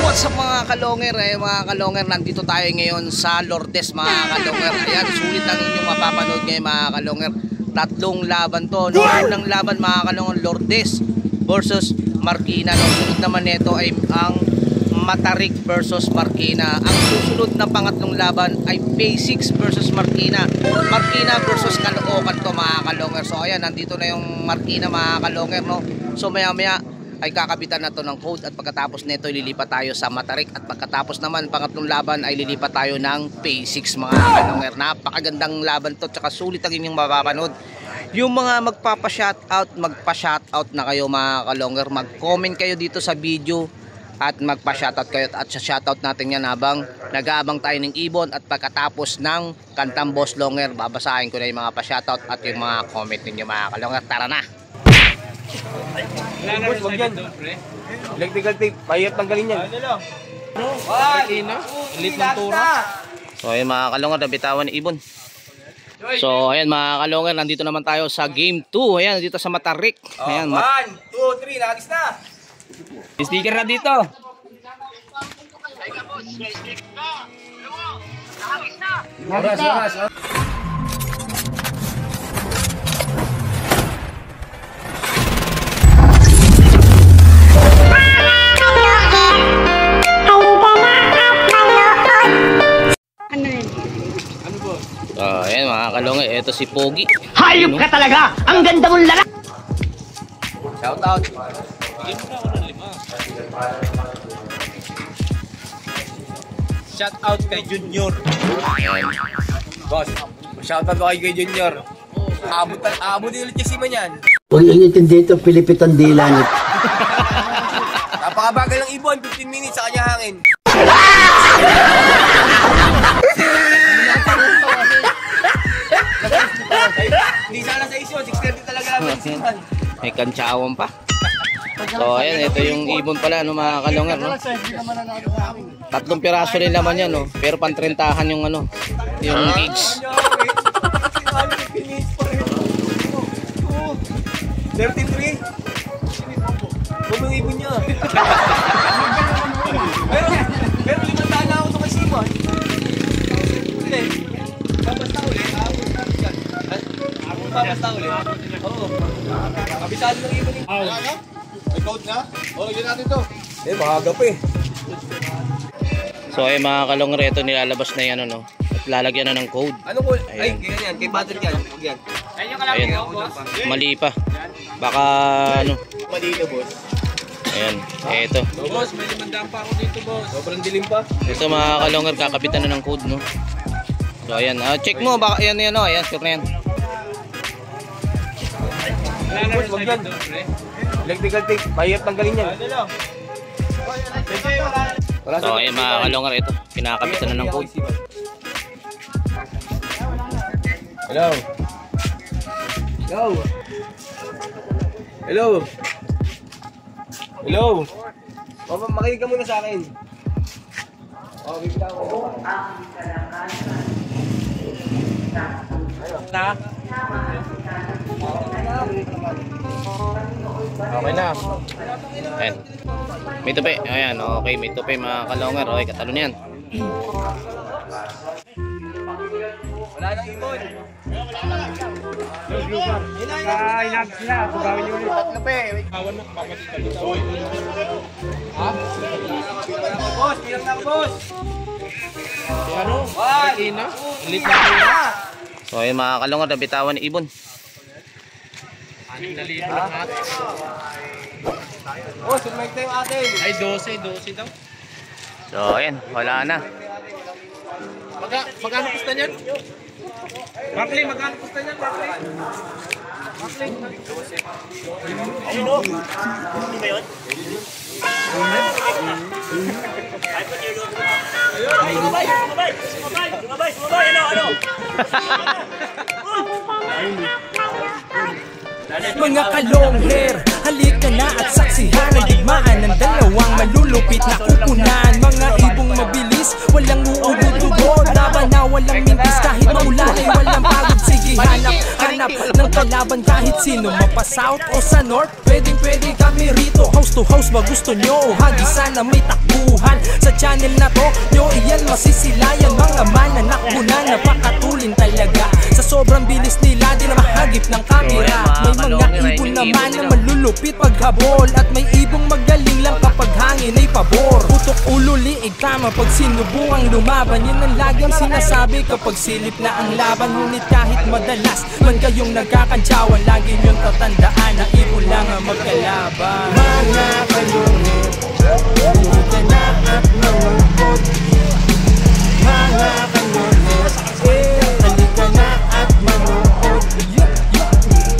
What's up mga kalonger? Mga kalonger, nandito tayo ngayon sa Lourdes mga kalonger. Ayan, sulit ang inyong mapapanood ngayon mga kalonger. Tatlong laban to. No, unang laban mga kalonger, Lourdes versus Marikina. No, sunod naman nito ay ang Matarik versus Marikina. Ang susunod na pangatlong laban ay P6 versus Marikina. Marikina versus Caloocan to mga kalonger. So ayan, nandito na yung Marikina mga kalonger, no. So maya maya ay kakabitan na to ng code at pagkatapos nito lilipat tayo sa Matarik at pagkatapos naman pangatlong laban ay lilipat tayo ng P6 mga kalonger. Napakagandang laban to, tsaka sulit ang inyong mapapanood. Yung mga magpapa-shoutout, magpa-shoutout na kayo mga kalonger, mag-comment kayo dito sa video at magpa-shoutout kayo at sa shoutout natin yan habang nag-aabang tayo ng ibon at pagkatapos ng kantang Boss Longer babasahin ko na yung mga pa-shoutout at yung mga comment ninyo mga kalonger. Tara na! Boss, wag yan. Electrical tape, mahirap tanggalin yan. Elite ng tura. So ayun mga kalungan, nabitawan ni ibon. So ayan mga kalungan, nandito naman tayo sa game 2. Ayan, dito sa Matarik. Ayan, 1, 2, 3, nagis na. Sticker na dito. Oras. Ayan mga kalungan, ito si Pogi. Hayop ka talaga! Ang ganda mong lalaki! Shout out. Shout out kay Junior. Boss, shout out kay Junior. Abot din ulit kasi man yan. Huwag inintindi ito, Pilipitan dila nito. Napakabagal ng ibon, 15 minutes sa kanya hangin. Hindi sana sa isyo, 6:30 talaga naman isipan. May kantsawan pa. So ayan, ito yung ibon pala no mga kalungan, no. 3 piraso rin naman yan, no. Pero pantrentahan yung ano, yung eggs. 33. Bumang ibon niya. Pero 5 na ako sa kasima. Hindi. Basta ulit. Basta ulit. Oo. Kabisado ng ibon yung... Ano? May code na? O, lagyan natin to. Mahagap eh. So ay mga kalungre, ito nilalabas na yan, no. At lalagyan na ng code. Ano code? Ay, ganyan yan. Kay Patrick yan. Huwag yan. Ayan, mali pa. Baka ano. Mali na, boss. Ayan, ito. So, boss, may 500 pa ako dito, boss. Sobrang dilim pa. Ito mga kalungre, kakabitan na ng code, no. So ayan, check mo, baka yan, no. Ayan, sure na yan. Boss, wag yan. Electrical tape, mahirap tanggalin yan. So ayan mga kalungar, ito kinakabitan na ng code. Hello. Makinig ka muna sa akin. Bibigyan ko. Na? Okay na. Ayan. May tupi. Ayan, okay, may tupi mga kalungar. Okay, katalo na yan. Wala nang ibon. Inag sila, pagawin nyo ulit. Tatlo pa eh. Boss, bilang na boss. Ano? Marikina? Elite na tura. So ayan mga kalungar, nabitawan ni ibon. Oh, sumay tayo atin. Ay, 12 daw. So ayan, wala na. Magkano gusto niyan? Barkley, magkano gusto niyan, Barkley? Ano ba yun? Sumabay, ano? Mga kalongher, halika na at saksihan ang digmaan ng dalawang malulupit na kupunan. Mga ibong mabilis, walang uubod-ubod, laban na walang mintis kahit maulay, walang pagod. Sige, hanap ng kalaban. kalaban kahit sino, mapa south o sa north, pwede kami rito. House to house ba gusto nyo? Hagi sana may takbuhan sa channel na to, nyo iyan masisilayan. Mga mananakbo na napakatulin talaga, sa sobrang bilis nila di na mahagip ng kamera. May mga ibon naman na malulupit paghabol, at may ibong magaling lang kapag hangin ay pabor. Putok ulo, liig tama pag sinubukang lumaban, yun ang laging sinasabi kapag silip na ang laban. Ngunit kahit madalas man kayong nagkakantsawan, lagi nyong tatandaan na ibon lang ang magkalaban. Mga kalungit, halika na at mangungkot. Mga kalungit, halika na at mangungkot.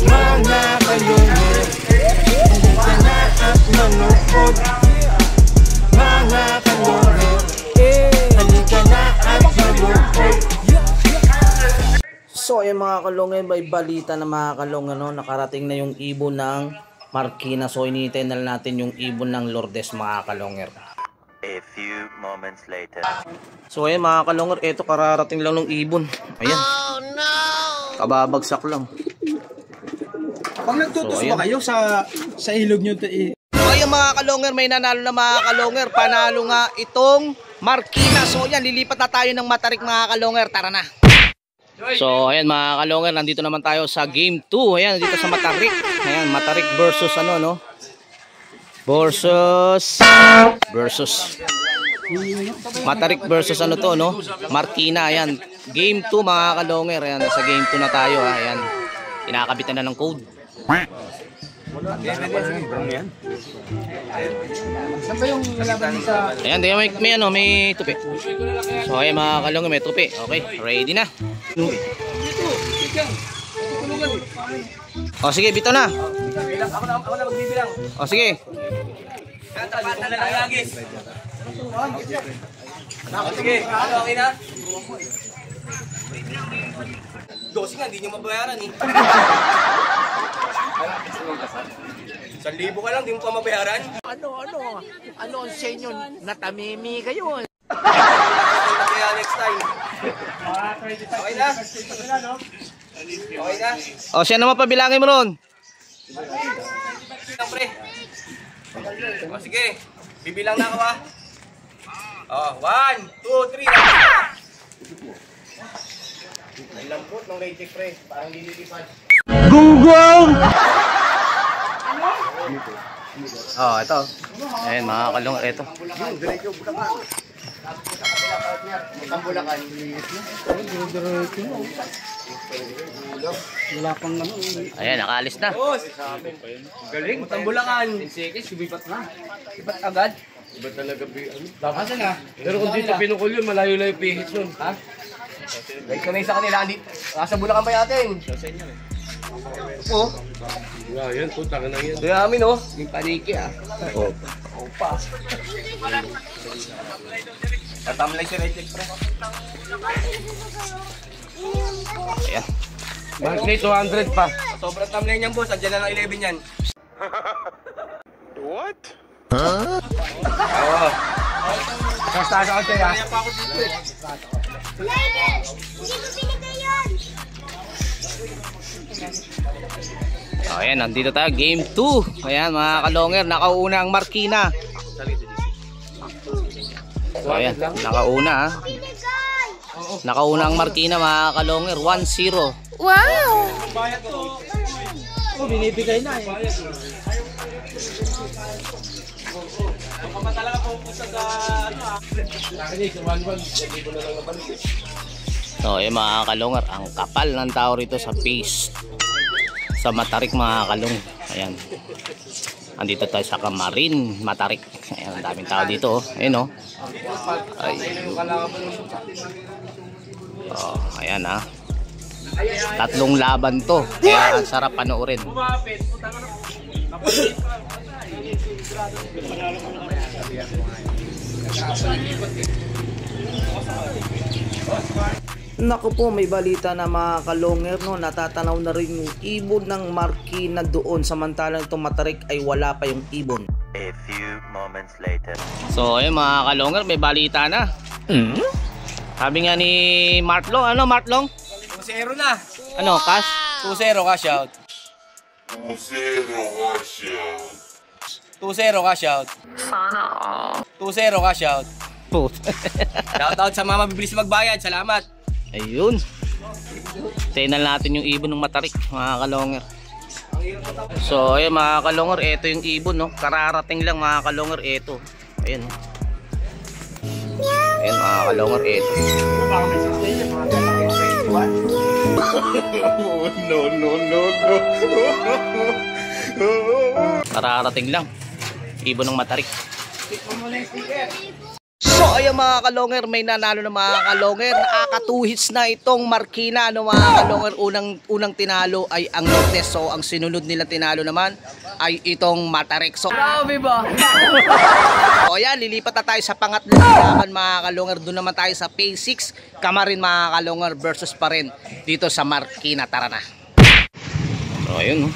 Mga kalungit, halika na at mangungkot. Mga kalungit, halika na at mangungkot. So ayun mga kalungin, may balita na mga kalungin, no? Nakarating na yung ibon ng Marikina. So hinihintay na natin yung ibon ng Lourdes mga kalungin. A few moments later. So ayun mga kalungin, eto kararating lang ng ibon. Ayan. Oh no! Kababagsak lang. Pag nagtutos ba kayo sa ilog nyo? Ayun mga kalungin, may nanalo na mga kalungin. Panalo nga itong Marikina. So yan, lilipat na tayo ng Matarik mga kalungin. Tara na! So ayan mga kalungin, nandito naman tayo sa game 2. Ayan, dito sa Matarik. Ayan, Matarik versus ano, no? Versus Matarik versus ano to, no? Marikina. Ayan, game 2 mga kalungin. Ayan, sa game 2 na tayo, ha? Ayan, kinakabitan na ng code. Ayan, may ano, may tupi. So ayan mga kalungin, may tupi. Okay, ready na. O sige, bito na. Ako na magbibilang. O sige. Tapatan na lang lagis. Sige, okay na? 12 nga, hindi nyo mabayaran eh. 1,000 ka lang, di mo pa mabayaran? Ano ang sa inyo? Natamimi kayo. Kaya next time. Okay na? Okay na? O siya naman pabilangin mo ron. Siyempre. O sige, bibilang na ako ha. O, 1, 2, 3. May lambot ng reject pre, parang lilipad. Oh, ito. Ayan mga kalungin, ito. Ayan, nakaalis na. Galing, Bulacan. Lipat agad. Iba talaga. Pero kung dito pinukul yun, malayo-layo pihit nun. Ha? Like ka na sa kanila, nasa Bulacan pa yatin. Oo. Wow, yan, puta ka na yan. Doon namin oh, yung paniki ah. Opa. Tatamlay si Reject pre. Ayan. Monthly 200 pa. Sobrang tamlay niyan boss, andyan na lang 11 yan. What? Oo. Basta sa kasi ah. O ayan, nandito tayo, game 2. Ayan mga kalungin, nakauna ang Marikina. So ayan, nakauna ha. Nakauna ang Marikina mga kalungin, 1-0. Wow! Binibigay na eh. So ayan mga kalungin, ang kapal ng tao rito sa face sa Matarik mga kalung. Ayan, andito tayo sa Kamarin, Matarik. Ayan, ang daming tao dito. Ayan o. Oh, ayan ha. 3 laban to. Kaya ang sarap panoorin. Naku po, may balita na mga kalungir, no, natatanaw na rin yung ibon ng Marikina doon, samantalang itong Matarik ay wala pa yung ibon. A few moments later. So ayun mga kalungir, may balita na. Sabi nga ni Martlong, ano Martlong? 2-0 na. Ano, cash? 2-0 cash out. 2-0 cash out. Sana all. 2-0 cash out. Shoutout sa mga mabibilis magbayad. Salamat. Ayun. Tingnan natin yung ibon ng matarik, mga kalonger. So ayun mga kalonger, ito yung ibon, no? Kararating lang mga kalonger, ito. Ayun, no? Ayun mga kalonger, ito. Kararating lang. Ibon ng matarik. So ayun mga kalonger, may nanalo na mga kalonger. Nakakatuhits na itong Marikina, no mga kalonger. Unang tinalo ay ang Lourdes. So ang sinunod nila tinalo naman ay itong Matarik. So grabe ba? O yan, lilipat na tayo sa pangatlong laban mga kalonger. Doon naman tayo sa Phase 6 Camarin mga kalonger versus pa rin dito sa Marikina. Tara na. So ayun, no.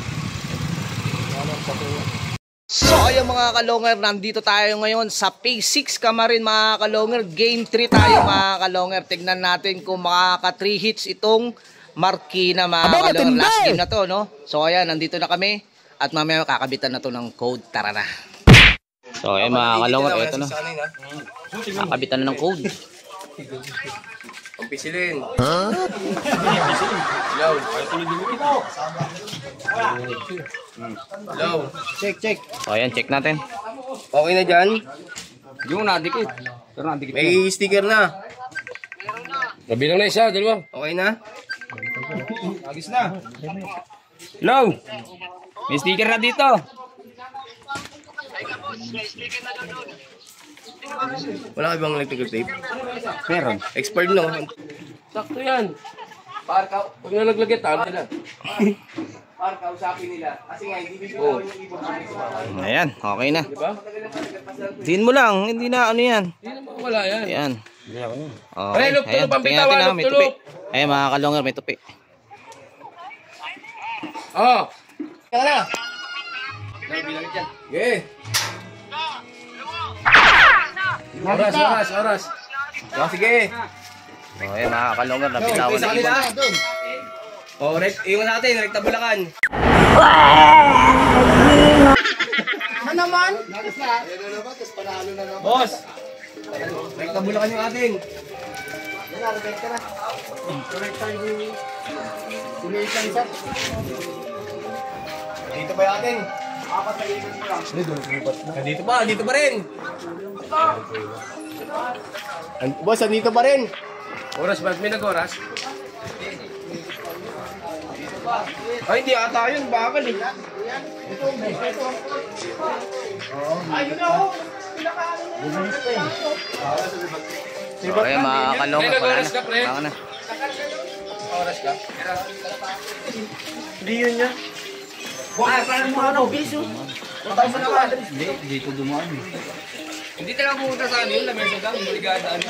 So ayun mga kalonger, nandito tayo ngayon sa Phase 6 Camarin mga kalonger. Game 3 tayo mga kalonger. Tignan natin kung makaka 3 hits itong Marikina mga kalonger. Last game na to, no? So ayan, nandito na kami. At mamaya kakabitan na to ng code. Tara na. So ayun mga kalonger, ito na. Kakabitan na ng code. Ang pisilin. Hello. Hello. Check. So ayan, check natin. Okay na dyan? Yung nadikit. Pero nadikit. May sticker na. Nabilang na isa, dalawa. Okay na? Agis na. Hello. May sticker na dito. Wala ka bang electrical tape? Meron. Expired no? Sakto yan. Pag nalaglagay, talo nila. Para kausapin nila. Kasi nga, hindi bigyan yung ibon sa Ayan, okay na. Diba? Din mo lang, hindi na ano yan. Hindi naman wala yan. Ayan. Ay, Okay. look, Ayan, tulog, tingnan natin na, may tulog. tupi. Ayan mga kalonger, may tupi. Oh. Kaya na! Okay. Oras. Oh, sige. So ayan mga kalonger, nabitawan Sa na kanila. ibon. Oh, iwan natin, rekta Bulacan. Ano naman? Boss! Rekta Bulacan yung atin. Dito pa yung atin. Dito pa rin. Boss, dito pa rin. Oras ba? May nag-oras? Ay, hindi ata yun. Bakal eh. So ayan mga kalonger, wala na. Wala na. Oras ka? Hindi yun niya. Hindi talaga pumunta sa ano yun. Lamesa lang. Brigada ano.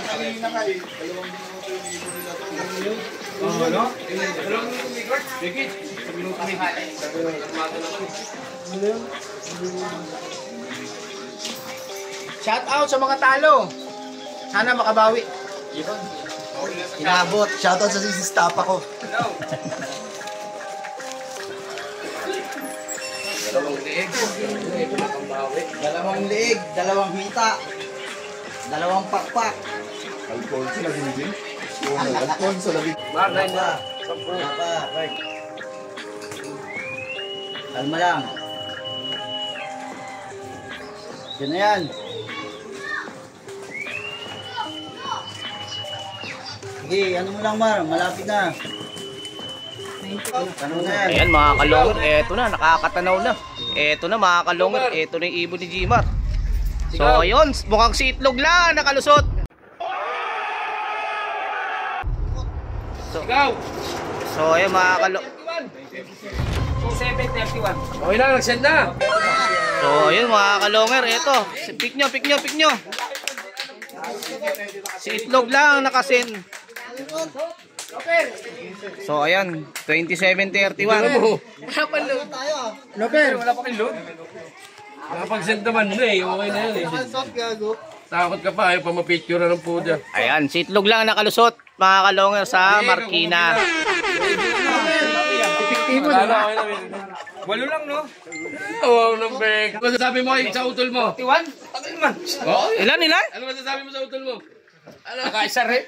Shout out sa mga talo. Sana makabawi. Inabot. Shout out sa staff ako. Dalawang liig, dalawang hita, dalawang pakpak. Alfonso na din. Alfonso na din. Marlay na. Right. Kalma lang. Yan na yan. Sige, ano mo lang Mar, malapit na. Ano na yan? Ayan mga kalonger, eto na, nakakatanaw na. Eto na mga kalonger, eto na yung ibon ni Gmar. So ayun, mukhang si Itlog lang nakalusot. Ikaw. So ayun mga kalonger. 7:31. Okay lang, nag-send na. So ayun mga kalonger, eto. Pick nyo. Si Itlog lang nakasin. So ayan, 27:31. Wala pa load. Wala pa kang load. Nakapag-send naman na eh. Okay na yun eh. Takot ka pa, ayaw pa mapicture ng puda. Ayan, si Itlog lang nakalusot mga kalonger sa Marikina. Walo lang, no? Oo, nang beg. Ano masasabi mo sa utol mo? 41? Tagal man. Oo. Ilan? Ano masasabi mo sa utol mo? Ano? Kaisa rin?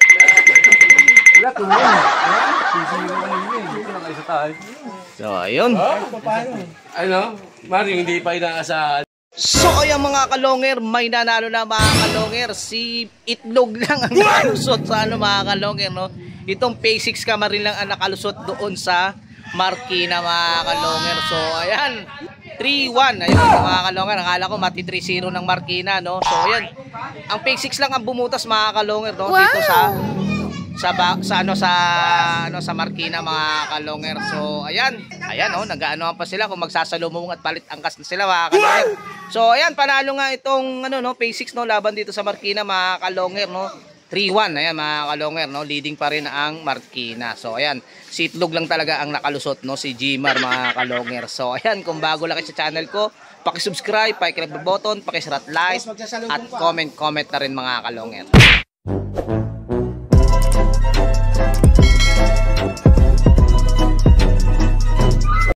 So, ayun. Ano? Mario, hindi pa inaasahan. So, ayan mga kalonger, may nanalo na mga kalonger. Si Itlog lang ang nakalusot sa mga kalonger, no? Itong P6 Camarin lang ang nakalusot doon sa Marikina mga kalonger. So, ayan. 3-1. Ayun mga kalonger. Akala ko mati 3-0 ng Marikina, no? So, ayan. Ang P6 lang ang bumutas mga kalonger, no? Dito sa Marikina mga kalonger. So, ayan. Ayan, oh, nag-aanohan pa sila kung magsasalubong at palit angkas na sila mga kalonger. So, ayan, panalo nga itong P6 no, laban dito sa Marikina mga kalonger, no. 3-1, ayan mga kalonger, no, leading pa rin ang Marikina. So, ayan, si Itlog lang talaga ang nakalusot, no, si Gmar mga kalonger. So, ayan, kung bago lang kayo sa channel ko, paki-subscribe, paki-click the button, paki-share at like, at comment na rin mga kalonger.